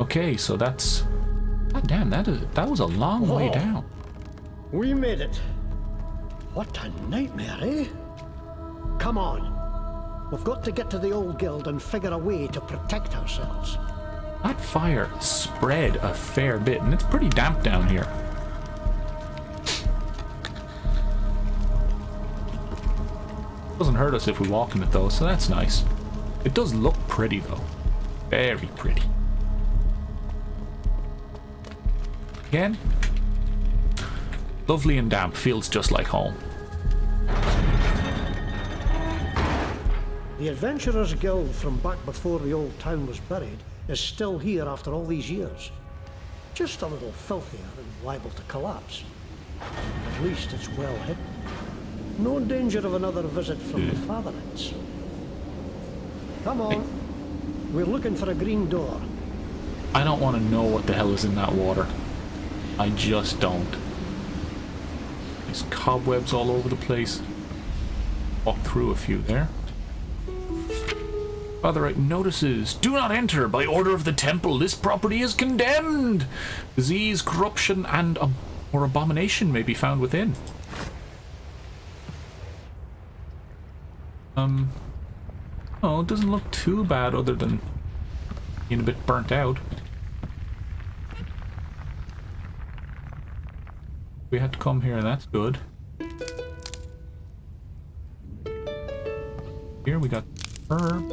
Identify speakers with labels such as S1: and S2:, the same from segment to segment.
S1: Okay, so that's... God damn, that was a long way down.
S2: We made it. What a nightmare, eh? Come on. We've got to get to the old guild and figure a way to protect ourselves.
S1: That fire spread a fair bit, and it's pretty damp down here. Doesn't hurt us if we walk in it though, so that's nice. It does look pretty though. Very pretty. Again, lovely and damp, feels just like home.
S2: The Adventurers Guild from back before the old town was buried is still here after all these years. Just a little filthier and liable to collapse. At least it's well hidden. No danger of another visit from the Fatherites. Come on. We're looking for a green door.
S1: I don't want to know what the hell is in that water. I just don't. There's cobwebs all over the place. Walk through a few there. Fatherite notices, do not enter by order of the temple. This property is condemned. Disease, corruption, and or abomination may be found within. Oh, it doesn't look too bad other than being a bit burnt out. We had to come here, and that's good. Here we got herb.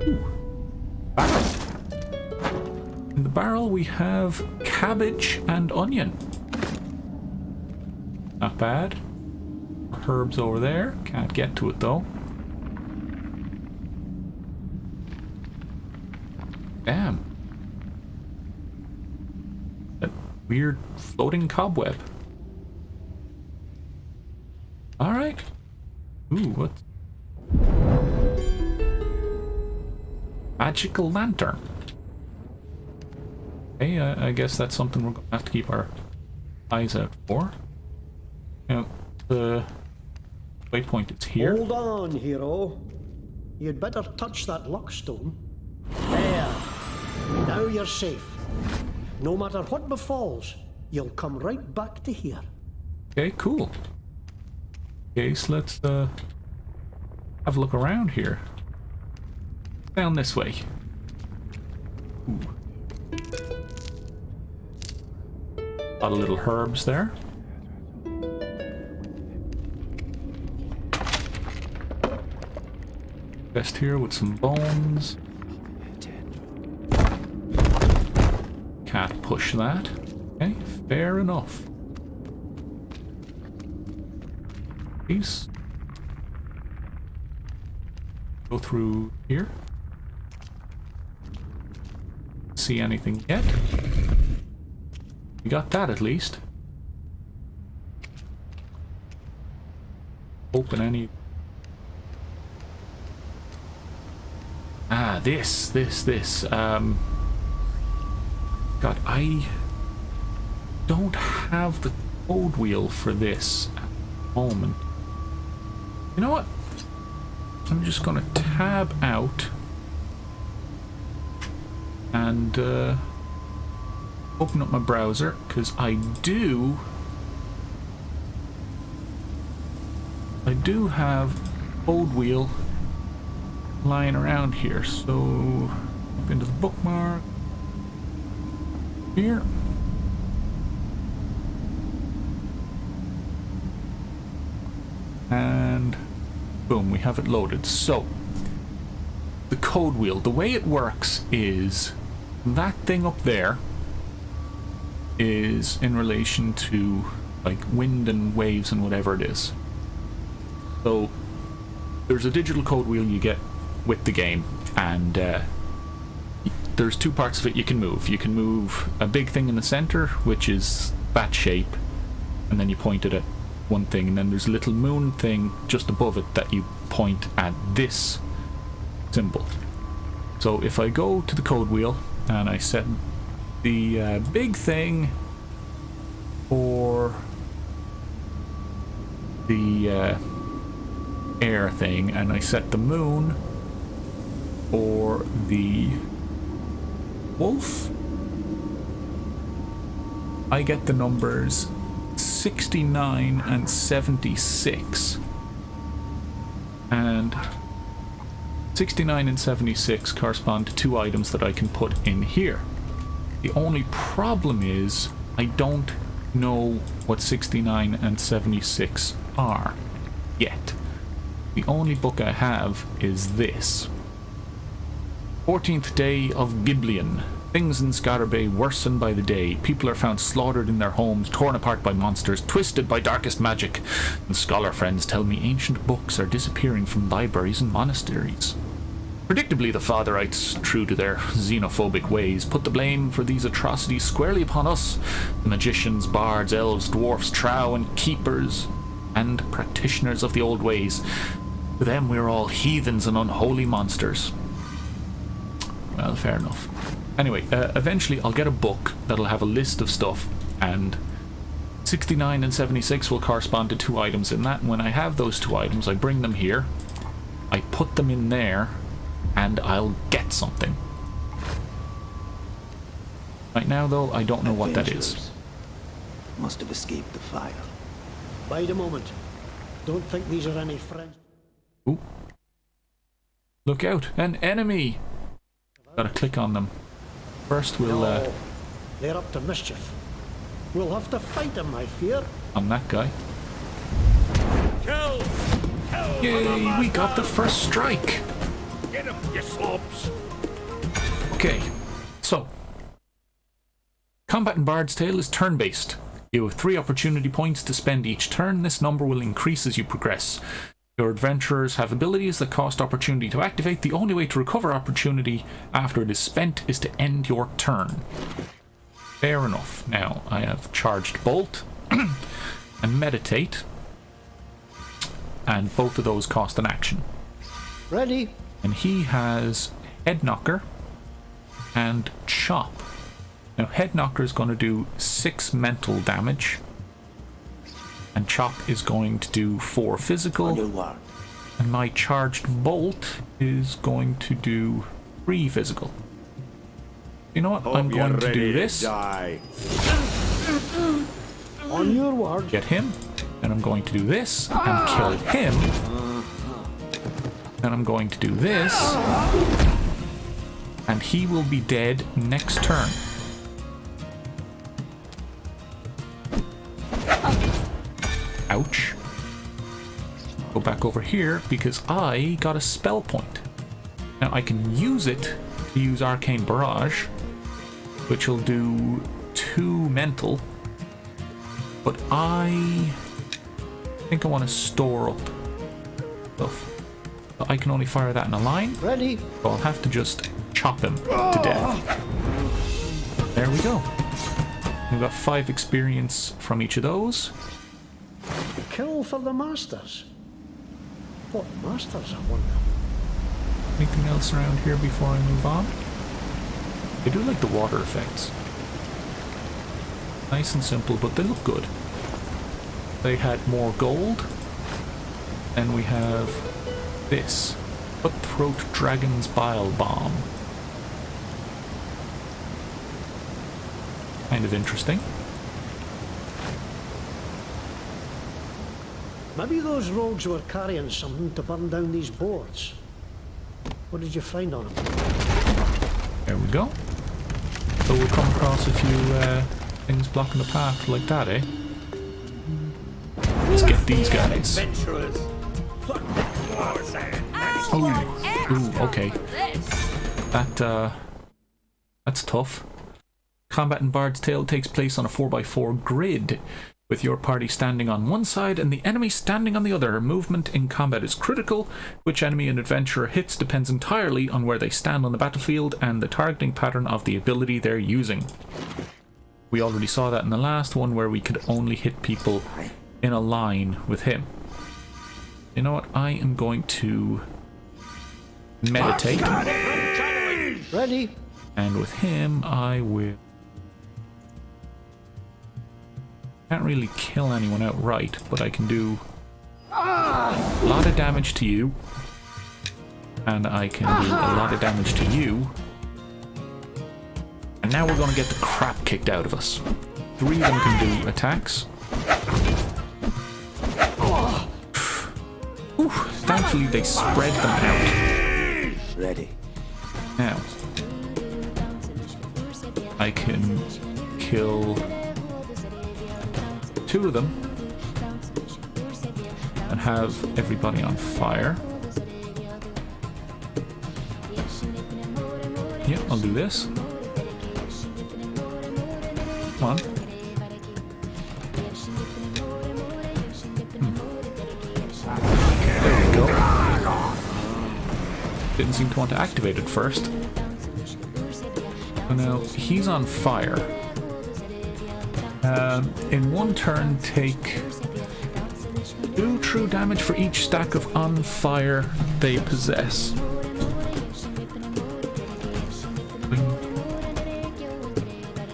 S1: Ooh. Barrel. In the barrel we have cabbage and onion. Not bad. Herbs over there. Can't get to it though. Damn. That weird floating cobweb. Alright. Ooh, what? Magical lantern. Okay, I guess that's something we're going to have to keep our eyes out for. Now, the waypoint is here.
S2: Hold on, hero. You'd better touch that luckstone. There. Now you're safe. No matter what befalls, you'll come right back to here.
S1: Okay, cool. Okay, so let's have a look around here. Down this way. Ooh. A lot of little herbs there. Chest here with some bones. Can't push that. Okay, fair enough. Peace. Go through here. See anything yet? We got that at least. Open any. Ah, this. God, I don't have the code wheel for this at the moment. You know what? I'm just gonna tab out and open up my browser, because I do have code wheel lying around here. So up into the bookmark here. And boom, we have it loaded. So the code wheel, the way it works is that thing up there is in relation to like wind and waves and whatever it is. So there's a digital code wheel you get with the game, and there's two parts of it you can move. You can move a big thing in the center, which is that shape, and then you point it at one thing, and then there's a little moon thing just above it that you point at this symbol. So if I go to the code wheel and I set the big thing for the air thing, and I set the moon for the wolf, I get the numbers 69 and 76. And 69 and 76 correspond to 2 items that I can put in here. The only problem is I don't know what 69 and 76 are yet. The only book I have is this. 14th day of Giblion. Things in Scatter Bay worsen by the day. People are found slaughtered in their homes, torn apart by monsters, twisted by darkest magic. And scholar friends tell me ancient books are disappearing from libraries and monasteries. Predictably, the Fatherites, true to their xenophobic ways, put the blame for these atrocities squarely upon us, the magicians, bards, elves, dwarfs, trow, and keepers, and practitioners of the old ways. To them, we're all heathens and unholy monsters. Well, fair enough. Anyway, eventually I'll get a book that'll have a list of stuff, and 69 and 76 will correspond to 2 items in that. And when I have those 2 items, I bring them here, I put them in there, and I'll get something. Right now, though, I don't know what that is.
S3: Must have escaped the fire.
S2: Wait a moment. Don't think these are any friends.
S1: Ooh. Look out, an enemy! Gotta click on them. First we'll
S2: No, they're up to mischief. We'll have to fight them, I fear.
S1: on that guy.
S4: Kill! Kill!
S1: Yay, we got the first strike!
S4: Get him, you slobs!
S1: Okay, so combat in Bard's Tale is turn-based. You have 3 opportunity points to spend each turn. This number will increase as you progress. Your adventurers have abilities that cost opportunity to activate. The only way to recover opportunity after it is spent is to end your turn. Fair enough. Now, I have Charged Bolt and Meditate, and both of those cost an action.
S2: Ready?
S1: And he has Head Knocker and Chop. Now, Head Knocker is going to do 6 mental damage, and Chop is going to do 4 physical, and my Charged Bolt is going to do 3 physical. You know what? I'm going to do this.
S4: Die.
S2: On your word.
S1: Get him, and I'm going to do this and kill him, and I'm going to do this, and he will be dead next turn. Ouch. Go back over here because I got a spell point. Now I can use it to use Arcane Barrage, which will do 2 mental, but I think I want to store up stuff. So I can only fire that in a line,
S2: Ready?
S1: so I'll have to just chop him to death. There we go. We've got 5 experience from each of those.
S2: Kill for the masters. What masters, I wonder?
S1: Anything else around here before I move on? I do like the water effects. Nice and simple, but they look good. They had more gold. And we have this. Cutthroat Dragon's Bile Bomb. Kind of interesting.
S2: Maybe those rogues were carrying something to burn down these boards. What did you find on them?
S1: There we go. So we'll come across a few things blocking the path like that, eh? Let's get these guys.
S4: Adventurers.
S1: Ooh, okay. That's tough. Combat in Bard's Tale takes place on a 4x4 grid, with your party standing on one side and the enemy standing on the other. Movement in combat is critical. Which enemy an adventurer hits depends entirely on where they stand on the battlefield and the targeting pattern of the ability they're using. We already saw that in the last one, where we could only hit people in a line with him. You know what? I am going to meditate.
S2: Ready?
S1: And with him, I will... Can't really kill anyone outright, but I can do a lot of damage to you. and I can do a lot of damage to you. And now we're going to get the crap kicked out of us. 3 of them can do attacks. Whew, thankfully they spread them out.
S3: Ready.
S1: Now, I can kill 2 of them and have everybody on fire. Yep, I'll do this. Come on. There we go. Didn't seem to want to activate it first. So now he's on fire. In one turn, take 2 true damage for each stack of on fire they possess.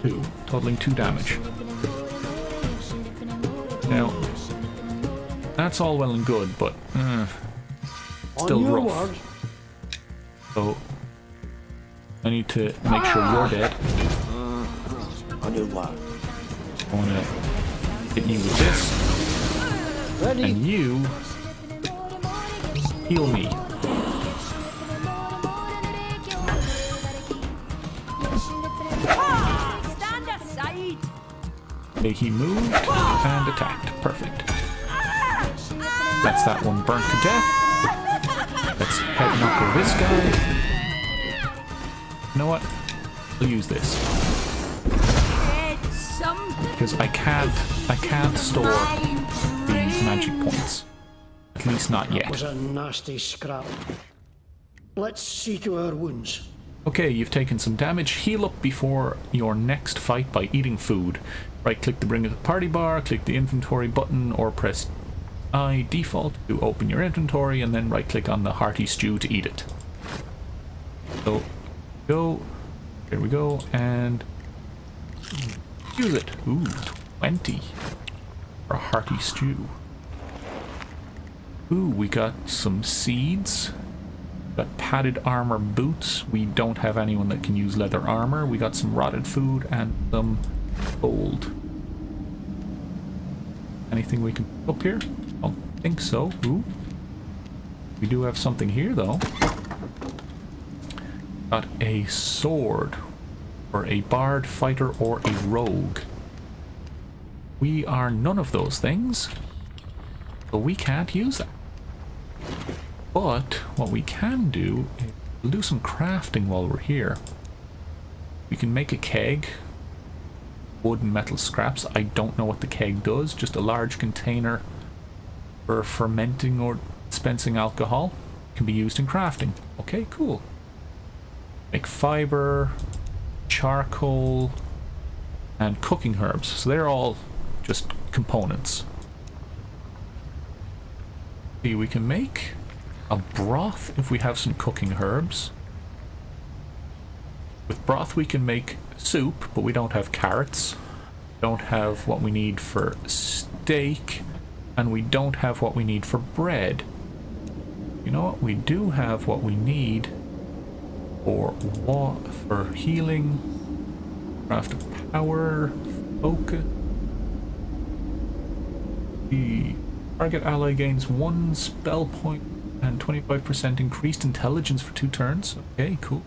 S1: 2, totaling 2 damage. Now, that's all well and good, but still
S2: On your
S1: rough.
S2: word.
S1: So I need to make sure you're dead.
S3: On your word.
S1: I want to hit you with this,
S2: Ready.
S1: and you heal me.
S5: Stand aside!
S1: Okay, he moved and attacked. Perfect. That's that one burnt to death. Let's head knuckle this guy. You know what? I'll use this.
S5: It's something
S1: Because I can't store these magic points. At least not yet.
S2: Was a nasty scrap. Let's see to our wounds.
S1: Okay, you've taken some damage. Heal up before your next fight by eating food. Right click to bring up the party bar, click the inventory button, or press I default to open your inventory, and then right click on the hearty stew to eat it. So, go. Here we go, and use it. Ooh, 20 for a hearty stew. Ooh, we got some seeds. Got padded armor boots. We don't have anyone that can use leather armor. We got some rotted food and some gold. Anything we can pick up here? I don't think so. Ooh. We do have something here though. Got a sword. Or a bard, fighter, or a rogue. We are none of those things. So we can't use that. But what we can do is we'll do some crafting while we're here. We can make a keg. Wood and metal scraps. I don't know what the keg does. Just a large container for fermenting or dispensing alcohol. Can be used in crafting. Okay, cool. Make fiber, charcoal, and cooking herbs. So they're all just components. See, we can make a broth if we have some cooking herbs. With broth we can make soup, but we don't have carrots. Don't have what we need for steak, and we don't have what we need for bread. You know what? We do have what we need for healing, craft of power, focus. The target ally gains 1 spell point and 25% increased intelligence for 2 turns. Okay, cool.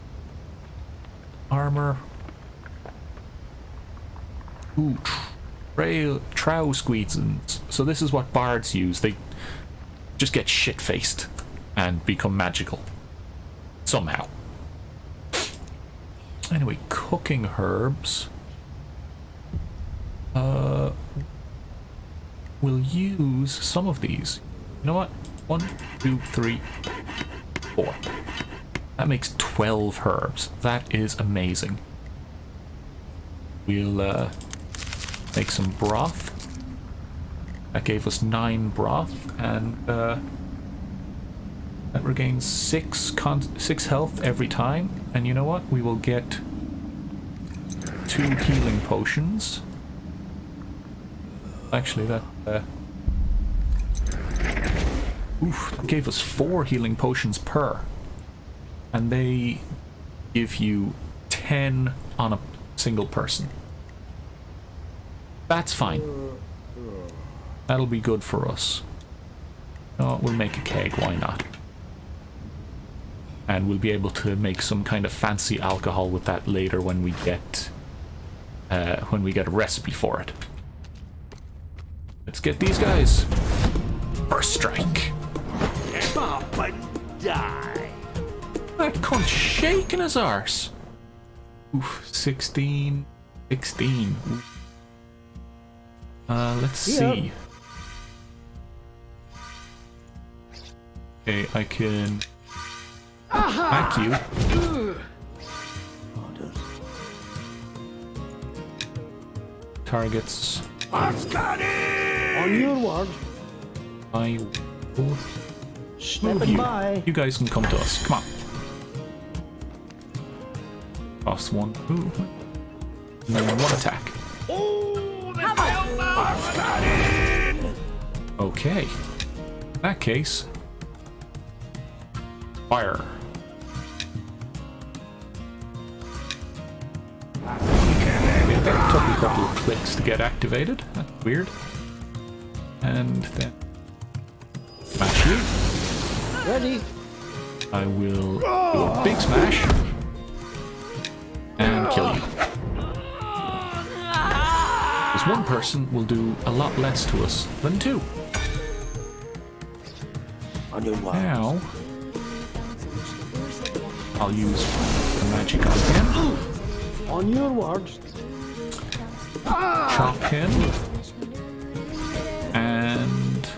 S1: Armor. Ooh, trow squeezins. So this is what bards use. They just get shit-faced and become magical. Somehow. Anyway, cooking herbs. We'll use some of these. You know what? 1, 2, 3, 4. That makes 12 herbs. That is amazing. We'll make some broth. That gave us 9 broth, and that regains 6 health every time. And you know what? We will get 2 healing potions. Actually, that oof, that gave us 4 healing potions per. and they give you 10 on a single person. That's fine. That'll be good for us. Oh, we'll make a keg, why not? And we'll be able to make some kind of fancy alcohol with that later when we get a recipe for it. Let's get these guys. First strike.
S4: Get up and die.
S1: That cunt's shaking his arse. Oof, 16. Oof. Let's see. Okay, I can hack you. Targets.
S4: I've got it.
S2: On your word.
S1: I will move
S2: Stepping
S1: you.
S2: by.
S1: You guys can come to us. Come on. Cost one. Ooh. And then one attack.
S4: Oh, the hell now. I've got it.
S1: Okay. In that case, fire. Okay, that took a couple of clicks to get activated. That's weird. And then smash you.
S2: Ready?
S1: I will do a big smash and kill you. Because one person will do a lot less to us than two.
S3: On your word.
S1: Now, I'll use the magic on him.
S2: On your word.
S1: Chop him. And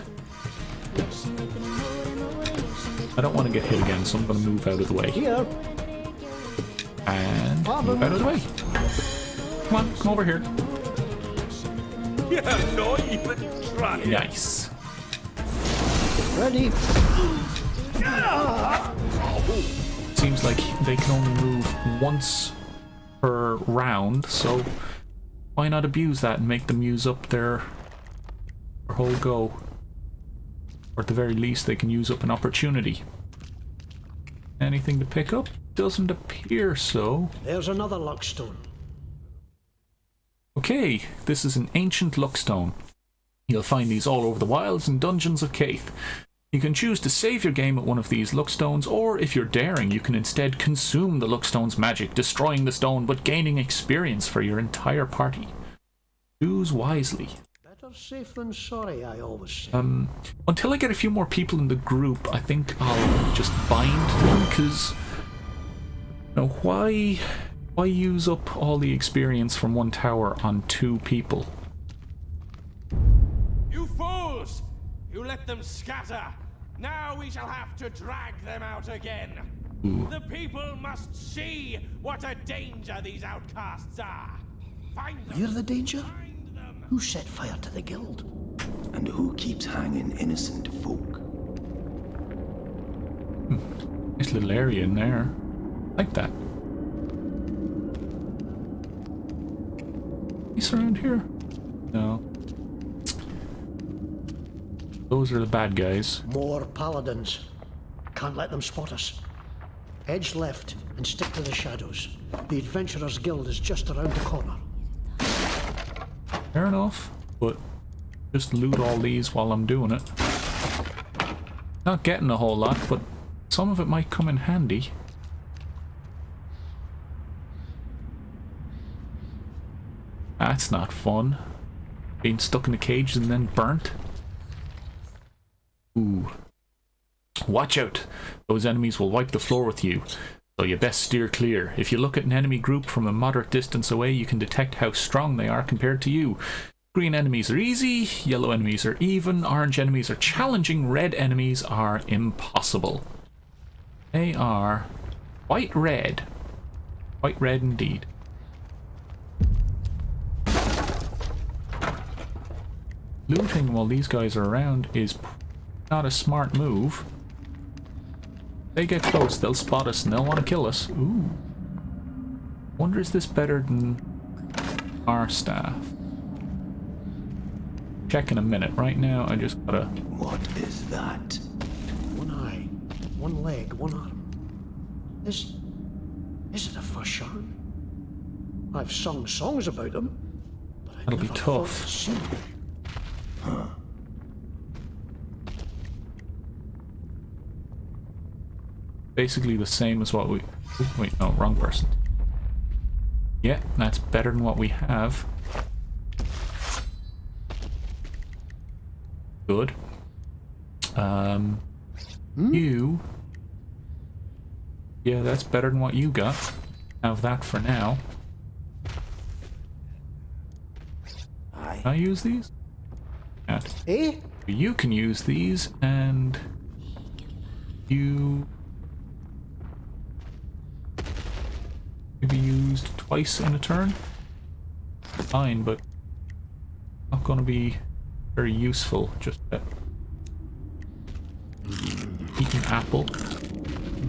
S1: I don't want to get hit again, so I'm going to move out of the way.
S2: Here.
S1: And move out of the way. Come on, come over here.
S4: You're not even trying.
S1: Nice.
S2: Ready?
S1: Seems like they can only move once per round, so why not abuse that and make them use up their whole go? Or at the very least, they can use up an opportunity. Anything to pick up? Doesn't appear so.
S2: There's another luckstone.
S1: Okay, this is an ancient luckstone. You'll find these all over the wilds and dungeons of Caith. You can choose to save your game at one of these luckstones, or if you're daring, you can instead consume the luckstone's magic, destroying the stone but gaining experience for your entire party. Choose wisely.
S2: Better safe than sorry, I always say.
S1: Until I get a few more people in the group, I think I'll just bind them, because why use up all the experience from one tower on two people?
S6: You fools! You let them scatter! Now we shall have to drag them out again!
S1: Ooh.
S6: The people must see what a danger these outcasts are! Find them!
S2: You're the danger?
S6: Find them!
S2: Who set fire to the guild?
S3: And who keeps hanging innocent folk?
S1: Nice little area in there. Like that. He's around here? No. Those are the bad guys.
S2: More paladins. Can't let them spot us. Edge left and stick to the shadows. The Adventurers Guild is just around the corner.
S1: Fair enough, but just loot all these while I'm doing it. Not getting a whole lot, but some of it might come in handy. That's not fun. Being stuck in a cage and then burnt. Ooh. Watch out! Those enemies will wipe the floor with you, so you best steer clear. If you look at an enemy group from a moderate distance away, you can detect how strong they are compared to you. Green enemies are easy, yellow enemies are even, orange enemies are challenging, red enemies are impossible. They are white red. White red indeed. Looting while these guys are around is not a smart move. They get close, they'll spot us and they'll want to kill us. Ooh. Wonder, is this better than our staff? Check in a minute. Right now I just gotta...
S3: What is that?
S2: One eye, one leg, one arm. Is it a Fashan? I've sung songs about him, but I
S1: That'll be
S2: never
S1: tough.
S2: thought to see him.
S1: Basically the same as what we... Oh, wait, no, wrong person. Yeah, that's better than what we have. Good. You... Yeah, that's better than what you got. Have that for now.
S3: Aye.
S1: Can I use these? Can't.
S2: Eh?
S1: You can use these, and... You... Maybe used twice in a turn? Fine, but... Not gonna be very useful, just yet. Eat an apple.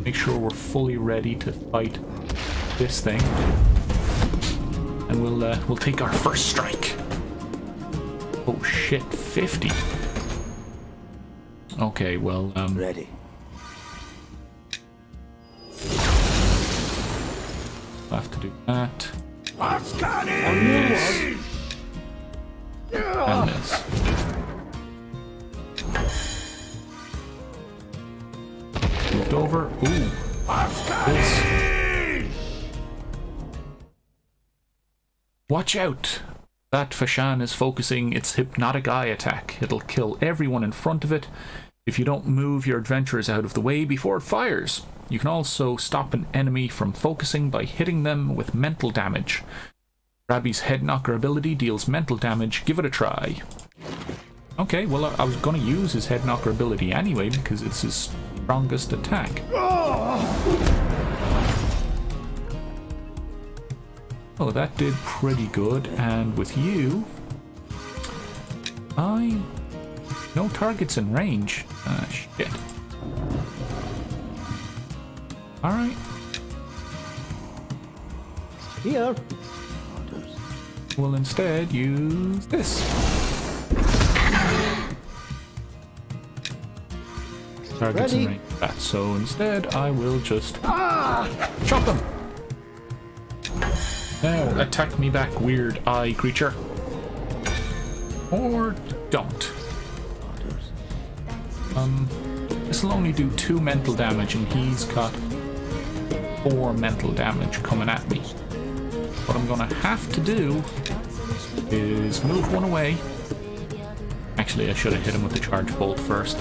S1: Make sure we're fully ready to fight this thing. And we'll take our first strike. Oh shit, 50. Okay, well,
S3: Ready.
S1: I'll have to do that.
S4: Ascaris!
S1: And this. Moved over. Ooh. This. Watch out! That Fashan is focusing its hypnotic eye attack. It'll kill everyone in front of it if you don't move your adventurers out of the way before it fires. You can also stop an enemy from focusing by hitting them with mental damage. Rabbi's Head Knocker ability deals mental damage. Give it a try. Okay, well, I was going to use his Head Knocker ability anyway because it's his strongest attack. Oh, that did pretty good. And with you, no targets in range. Ah, shit. Alright.
S2: Here.
S1: We'll instead use this. Targets in
S2: Ready.
S1: range. That. So instead, I will just chop them. Now attack me back, weird eye creature. Or don't. This will only do 2 mental damage, and he's got 4 mental damage coming at me. What I'm gonna have to do is move one away. Actually, I should have hit him with the charge bolt first.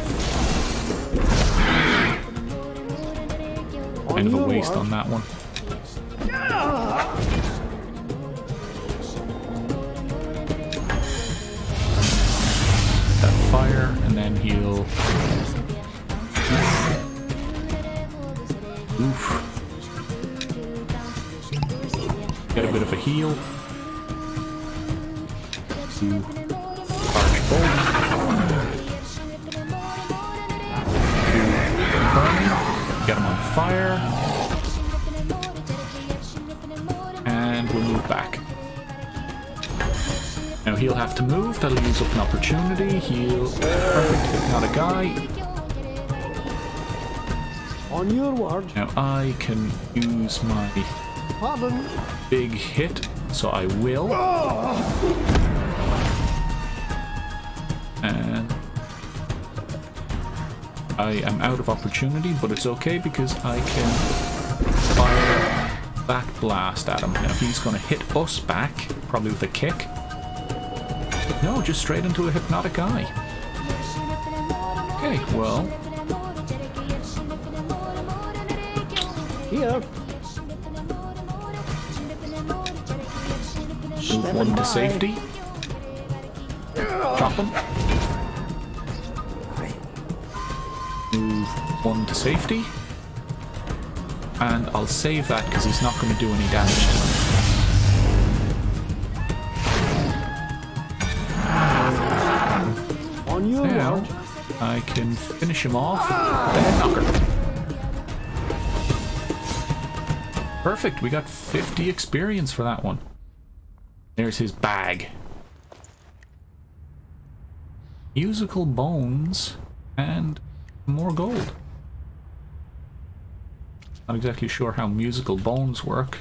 S1: Kind of a waste on that one. That fire, and then he'll... Oof. Get a bit of a heal. Charge bolt. Burning. Get him on fire. And we'll move back. Now he'll have to move. That'll use up an opportunity. He'll... Perfect. Hypnotic Eye.
S2: On your word.
S1: Now I can use my
S2: Pardon.
S1: big hit, so I will. And I am out of opportunity, but it's okay because I can fire that blast at him. Now he's going to hit us back, probably with a kick. No, just straight into a Hypnotic Eye. Okay, well,
S2: Here.
S1: move one to safety. Chop him. Move one to safety. And I'll save that because he's not going to do any damage to him.
S2: On your
S1: Now,
S2: word.
S1: I can finish him off with the Head Knocker. Perfect, we got 50 experience for that one. There's his bag. Musical bones and more gold. Not exactly sure how musical bones work.